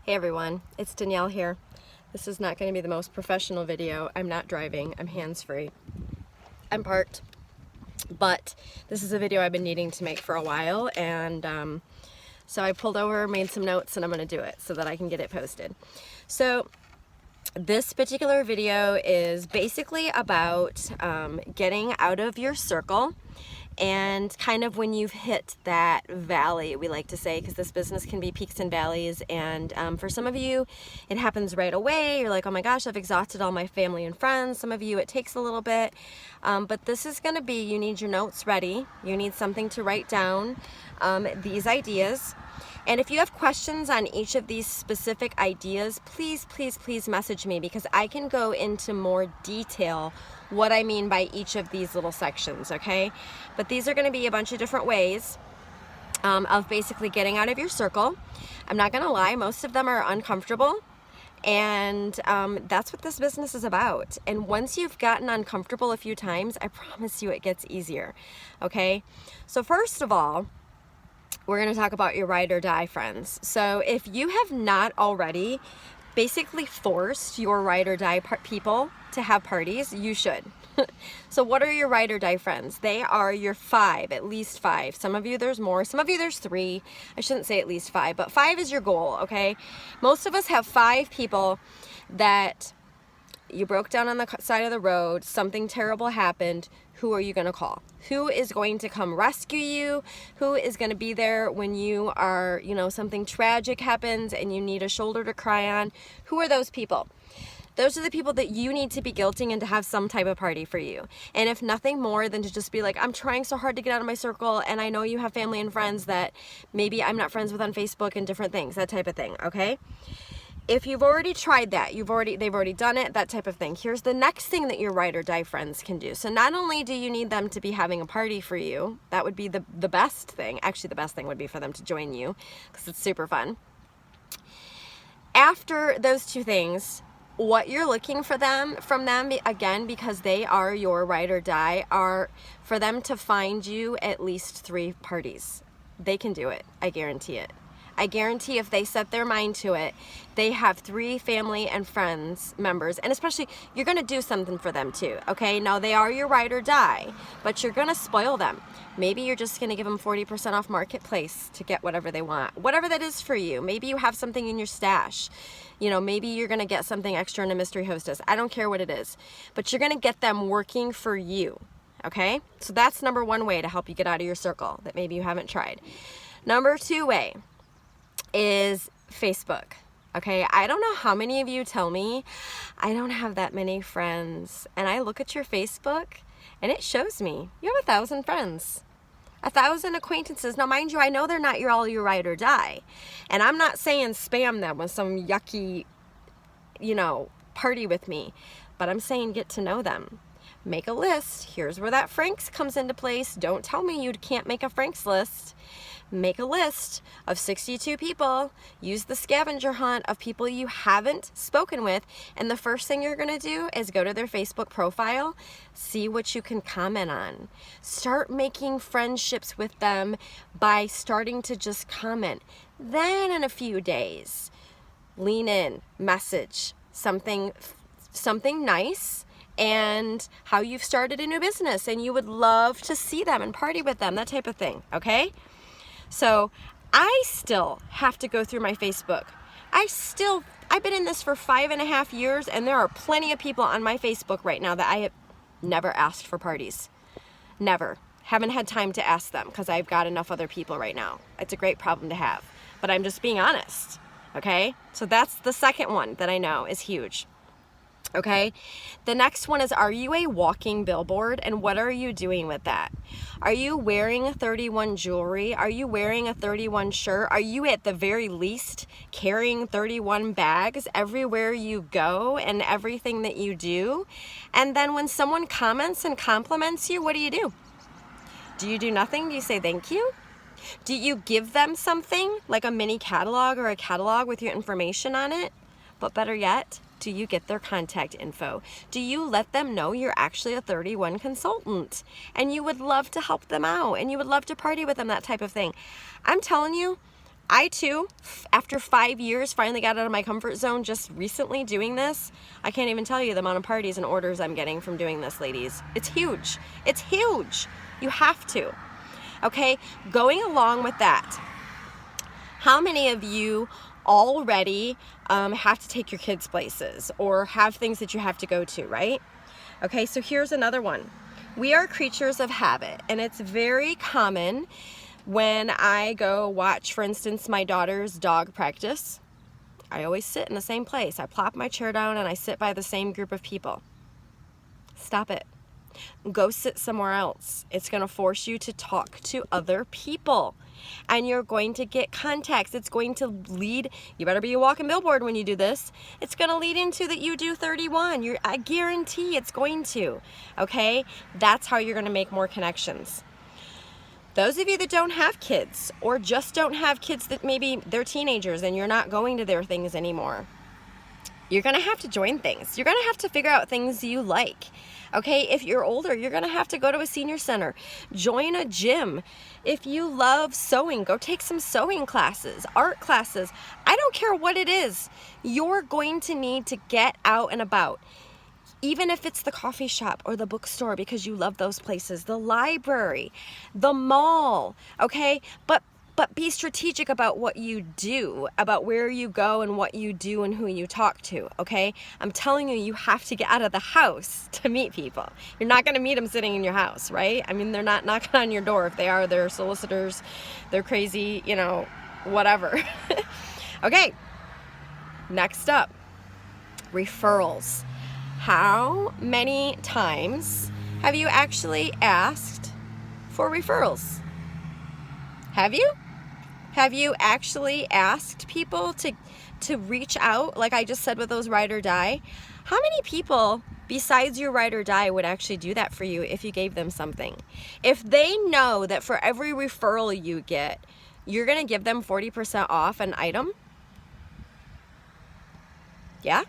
Hey everyone, it's Danielle here. This is not going to be the most professional video. I'm not driving, I'm hands-free. I'm parked, but this is a video I've been needing to make for a while, and so I pulled over, made some notes, and I'm going to do it so that I can get it posted. So this particular video is basically about getting out of your circle and kind of when you've hit that valley, we like to say, because this business can be peaks and valleys, and for some of you it happens right away. You're like, oh my gosh, I've exhausted all my family and friends. Some of you it takes a little bit, but this is going to be, you need your notes ready, you need something to write down these ideas. And if you have questions on each of these specific ideas, please message me, because I can go into more detail what I mean by each of these little sections, okay? But these are going to be a bunch of different ways of basically getting out of your circle. I'm not going to lie, most of them are uncomfortable, and that's what this business is about. And once you've gotten uncomfortable a few times, I promise you it gets easier, okay? So first of all, we're going to talk about your ride or die friends. So if you have not already basically forced your ride or die people to have parties, you should. So what are your ride or die friends? They are your 5, at least 5. Some of you there's more, some of you there's 3. I shouldn't say at least 5, but 5 is your goal, okay? Most of us have 5 people that you broke down on the side of the road, something terrible happened. Who are you going to call? Who is going to come rescue you? Who is going to be there when you are, something tragic happens and you need a shoulder to cry on? Who are those people? Those are the people that you need to be guilting and to have some type of party for you. And if nothing more than to just be like, I'm trying so hard to get out of my circle, and I know you have family and friends that maybe I'm not friends with on Facebook and different things, that type of thing, okay? If you've already tried that, they've already done it, that type of thing. Here's the next thing that your ride or die friends can do. So not only do you need them to be having a party for you, that would be the best thing. Actually, the best thing would be for them to join you, because it's super fun. After those two things, what you're looking from them, again, because they are your ride or die, are for them to find you at least 3 parties. They can do it. I guarantee it. I guarantee if they set their mind to it, they have 3 family and friends members, and especially you're going to do something for them too, okay? Now they are your ride or die, but you're going to spoil them. Maybe you're just going to give them 40% off Marketplace to get whatever they want, whatever that is for you. Maybe you have something in your stash. Maybe you're going to get something extra in a mystery hostess. I don't care what it is, but you're going to get them working for you, okay? So that's number 1 way to help you get out of your circle that maybe you haven't tried. Number 2 way is Facebook. Okay, I don't know how many of you tell me I don't have that many friends, and I look at your Facebook and it shows me you have 1,000 friends, 1,000 acquaintances. Now mind you, I know they're not all your ride or die, and I'm not saying spam them with some yucky party with me, but I'm saying get to know them. Make a list. Here's where that Frank's comes into place. Don't tell me you can't make a Frank's list. Make a list of 62 people. Use the scavenger hunt of people you haven't spoken with, and the first thing you're going to do is go to their Facebook profile, see what you can comment on. Start making friendships with them by starting to just comment. Then in a few days, lean in, message something nice, and how you've started a new business and you would love to see them and party with them, that type of thing, okay? So I still have to go through my Facebook. I've been in this for 5.5 years, and there are plenty of people on my Facebook right now that I have never asked for parties. Never. Haven't had time to ask them because I've got enough other people right now. It's a great problem to have, but I'm just being honest, okay? So that's the second one that I know is huge. Okay, the next one is, are you a walking billboard, and what are you doing with that? Are you wearing a 31 jewelry? Are you wearing a 31 shirt? Are you at the very least carrying 31 bags everywhere you go and everything that you do? And then when someone comments and compliments you, what do? Do you do nothing? Do you say thank you? Do you give them something like a mini catalog or a catalog with your information on it? But better yet, do you get their contact info? Do you let them know you're actually a 31 consultant and you would love to help them out and you would love to party with them, that type of thing? I'm telling you, I too, after 5 years, finally got out of my comfort zone just recently doing this. I can't even tell you the amount of parties and orders I'm getting from doing this, ladies. It's huge. It's huge. You have to. Okay, going along with that, how many of you already have to take your kids places or have things that you have to go to, right? Okay, so here's another one. We are creatures of habit, and it's very common when I go watch, for instance, my daughter's dog practice. I always sit in the same place. I plop my chair down and I sit by the same group of people. Stop it. Go sit somewhere else. It's going to force you to talk to other people, and you're going to get contacts. It's going to lead, you better be a walking billboard when you do this. It's going to lead into that you do 31. I guarantee it's going to. Okay? That's how you're going to make more connections. Those of you that don't have kids, or just don't have kids that maybe they're teenagers and you're not going to their things anymore, you're going to have to join things. You're going to have to figure out things you like. Okay, if you're older, you're going to have to go to a senior center, join a gym. If you love sewing, go take some sewing classes, art classes. I don't care what it is. You're going to need to get out and about. Even if it's the coffee shop or the bookstore because you love those places, the library, the mall, okay? But be strategic about what you do, about where you go and what you do and who you talk to, okay? I'm telling you, you have to get out of the house to meet people. You're not going to meet them sitting in your house, right? I mean, they're not knocking on your door. If they are, they're solicitors, they're crazy, you know, whatever. Okay, next up, referrals. How many times have you actually asked for referrals? Have you? Have you actually asked people to reach out, like I just said with those ride or die? How many people besides your ride or die would actually do that for you if you gave them something? If they know that for every referral you get, you're going to give them 40% off an item? Yeah?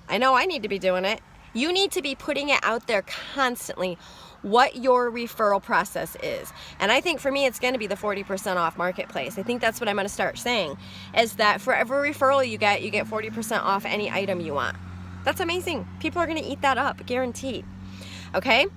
I know I need to be doing it. You need to be putting it out there constantly what your referral process is. And I think for me, it's going to be the 40% off marketplace. I think that's what I'm going to start saying, is that for every referral you get 40% off any item you want. That's amazing. People are going to eat that up, guaranteed. Okay?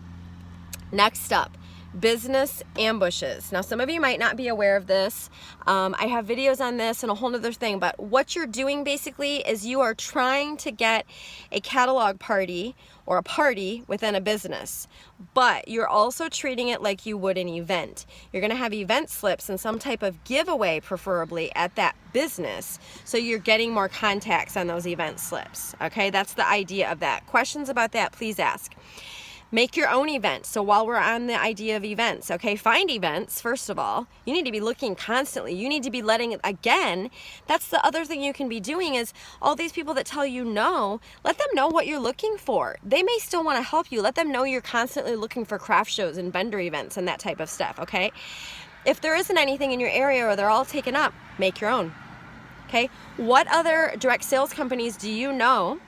Next up, business ambushes. Now, some of you might not be aware of this. I have videos on this and a whole nother thing, but what you're doing basically is you are trying to get a catalog party or a party within a business, but you're also treating it like you would an event. You're going to have event slips and some type of giveaway, preferably at that business, so you're getting more contacts on those event slips. Okay, that's the idea of that. Questions about that, please ask. Make your own event. So while we're on the idea of events, okay, find events, first of all. You need to be looking constantly. You need to be letting, again, that's the other thing you can be doing is all these people that tell you no, let them know what you're looking for. They may still want to help you. Let them know you're constantly looking for craft shows and vendor events and that type of stuff, okay? If there isn't anything in your area or they're all taken up, make your own, okay? What other direct sales companies do you know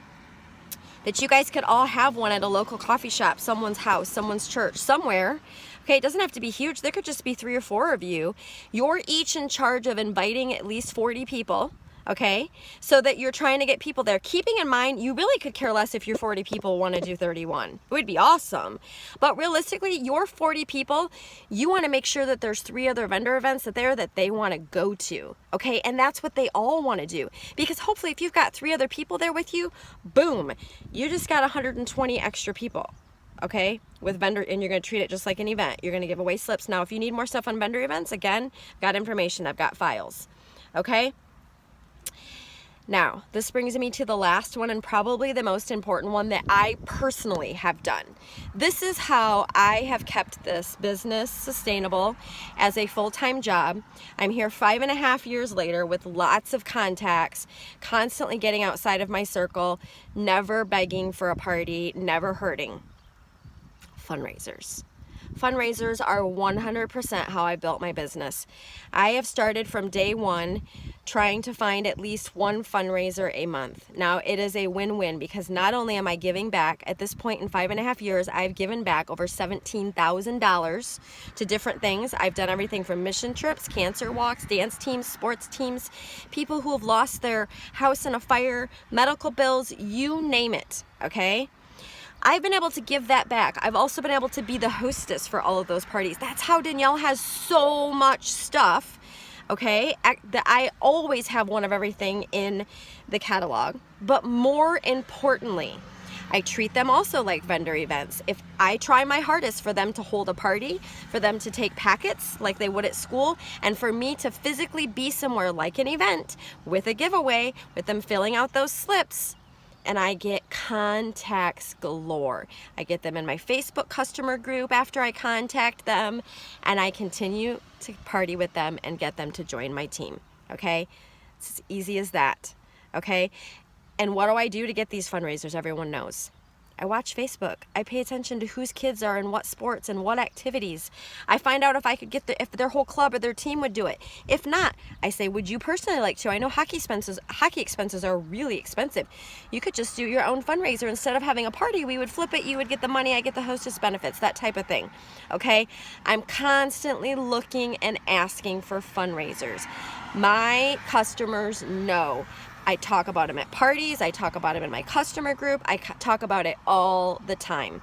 that you guys could all have one at a local coffee shop, someone's house, someone's church, somewhere? Okay, it doesn't have to be huge. There could just be 3 or 4 of you. You're each in charge of inviting at least 40 people, okay? So that you're trying to get people there. Keeping in mind, you really could care less if your 40 people want to do 31. It would be awesome. But realistically, your 40 people, you want to make sure that there's 3 other vendor events that they want to go to, okay? And that's what they all want to do. Because hopefully if you've got 3 other people there with you, boom, you just got 120 extra people. Okay, with vendor, and you're going to treat it just like an event. You're going to give away slips. Now, if you need more stuff on vendor events, again, I've got information, I've got files. Okay. Now, this brings me to the last one and probably the most important one that I personally have done. This is how I have kept this business sustainable as a full-time job. I'm here 5.5 years later with lots of contacts, constantly getting outside of my circle, never begging for a party, never hurting. Fundraisers. Fundraisers are 100% how I built my business. I have started from day one trying to find at least one fundraiser a month. Now it is a win-win because not only am I giving back, at this point in 5.5 years, I've given back over $17,000 to different things. I've done everything from mission trips, cancer walks, dance teams, sports teams, people who have lost their house in a fire, medical bills, you name it, okay? I've been able to give that back. I've also been able to be the hostess for all of those parties. That's how Danielle has so much stuff, okay? I always have one of everything in the catalog. But more importantly, I treat them also like vendor events. If I try my hardest for them to hold a party, for them to take packets like they would at school, and for me to physically be somewhere like an event with a giveaway, with them filling out those slips, and I get contacts galore. I get them in my Facebook customer group after I contact them, and I continue to party with them and get them to join my team, okay? It's as easy as that, okay? And what do I do to get these fundraisers? Everyone knows. I watch Facebook. I pay attention to whose kids are in what sports and what activities. I find out if I could get if their whole club or their team would do it. If not, I say, would you personally like to? I know hockey expenses are really expensive. You could just do your own fundraiser. Instead of having a party, we would flip it. You would get the money. I get the hostess benefits, that type of thing. Okay? I'm constantly looking and asking for fundraisers. My customers know. I talk about them at parties, I talk about them in my customer group, I talk about it all the time.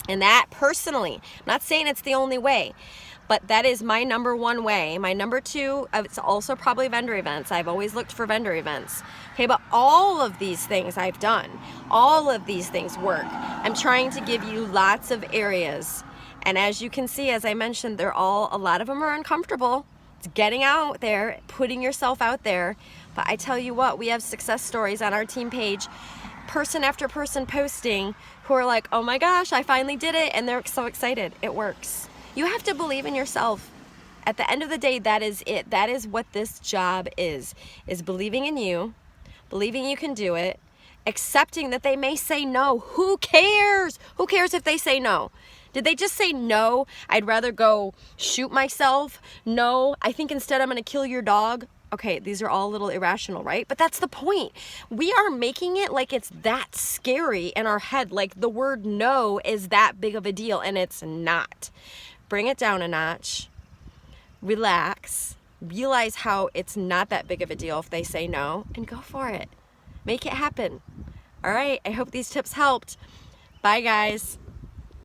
And that personally, I'm not saying it's the only way, but that is my number one way. My number two, it's also probably vendor events. I've always looked for vendor events. Okay, but all of these things I've done, all of these things work. I'm trying to give you lots of areas. And as you can see, as I mentioned, a lot of them are uncomfortable. It's getting out there, putting yourself out there. But I tell you what, we have success stories on our team page, person after person posting, who are like, oh my gosh, I finally did it, and they're so excited. It works. You have to believe in yourself. At the end of the day, that is it. That is what this job is believing in you, believing you can do it, accepting that they may say no. Who cares? Who cares if they say no? Did they just say no? I'd rather go shoot myself. No, I think instead I'm going to kill your dog. Okay, these are all a little irrational, right? But that's the point. We are making it like it's that scary in our head, like the word no is that big of a deal, and it's not. Bring it down a notch. Relax. Realize how it's not that big of a deal if they say no, and go for it. Make it happen. All right, I hope these tips helped. Bye, guys.